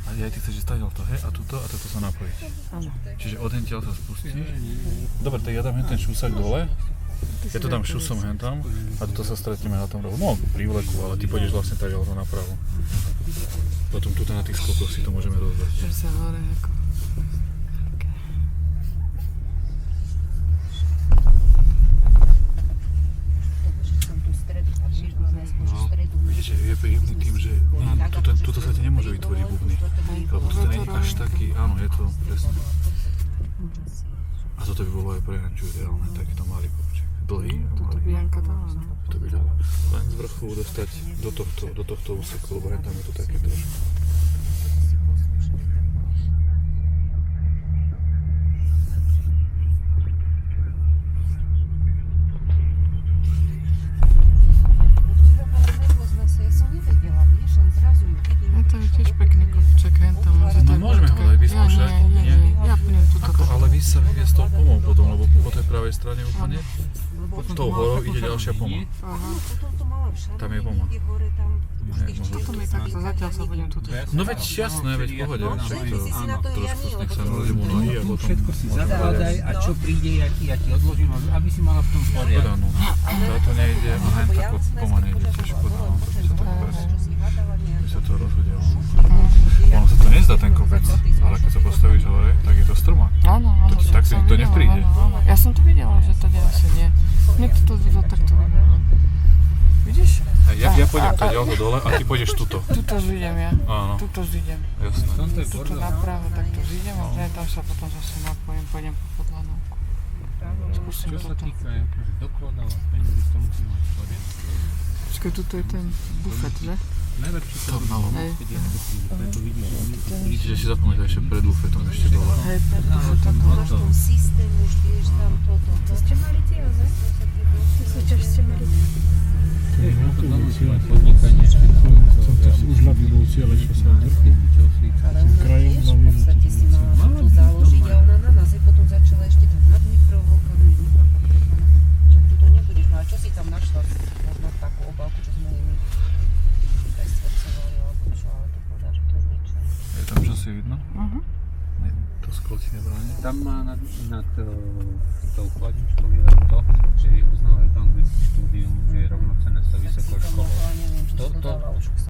A aj ty chceš stať to, hej? A toto sa napojiť. Áno. Čiže odentiaľ sa spustíš. Dobre, tak ja dám ten šusak dole. Ja to dám šusom hentam a toto sa stretneme na tom rohu. No, pri vleku, ale ty pôjdeš vlastne tak alebo napravo. Potom tu na tých skokoch si to môžeme rozdať. Že sa hore ako... Vidíte, je príjemný tým, že tuto sa ti nemôže vytvoriť bubny. Lebo toto nie je až taký, áno, je to presne. A toto by bolo aj pre Janču ideálne, takýto malý kopček. Dlhý a Toto malý. by Janka dala, no. To by dalo. Len z vrchu dostať do tohto úseku, lebo hen tam je to také trošku. To je tiež pekný kopček, hentam môže tak... Môžeme ho aj vyskúšať. Nie. Ja pôjdem tuto. Ako, ale vy sa vyvie s tou pomou potom, lebo po tej pravej strane úplne. Tou horou ide ďalšia poma. Aha. Tam je poma. Potom je takto, zatiaľ sa budem tuto. No veď jasné, veď v pohode. Trošku z nich sa nalezím u nohy a potom... Všetko si zakladaj a čo príde, ja ti odložím, aby si mala v tom poriadku. Škoda, no. Táto nejde a hen tako poma nejde tiež škoda, no. To by sa tak by sa to rozhodilo. Ono sa to nezdá ten kopec, ale keď sa postavíš hore, tak je to strma. Áno. Tak si to nepríde. Áno. Ja som to videla, že to asi nie. Mne to takto videla. Vidíš? Ja pôjdem to ďalko dole a ty pôjdeš tuto. Tuto zídem ja. Áno. Tuto zídem. Jasné. Tuto napravo, takto zídem a tam sa potom zase napojím, pôjdem po podlanovku. Skúsim Čo sa toto. týka akože dokladov a peniazy, to musí mať v poriadku. Počkaj, tuto je ten bufet, že? Najlepšie to malo. keď je to príde, to vidíš, že my to Čiže si zapamätaj ešte pred bufetom ešte dole. Hej, preto Máš ten systém, už vieš tam toto. To ste mali tie, ozaj? Čo ste mali? podnikanie, Už na budúci, ale čo sa Ale u nás vieš, v podstate si mala to založiť a ona na nás potom začala ešte tam nad mikrovlnkami, čo ty to nebudeš mať, čo si tam našla? Možno takú obálku, čo sme my presvedcovali, alebo čo, ale to podáš, to je nič. Je tam čosi vidno? Nie, to sklo ti nebráni. tam má nad tou chladničkou je len to, že uznávajú to anglické štúdium, že je rovnocenné s tou vysokou školou. Neviem, čo To- si to- dodala už.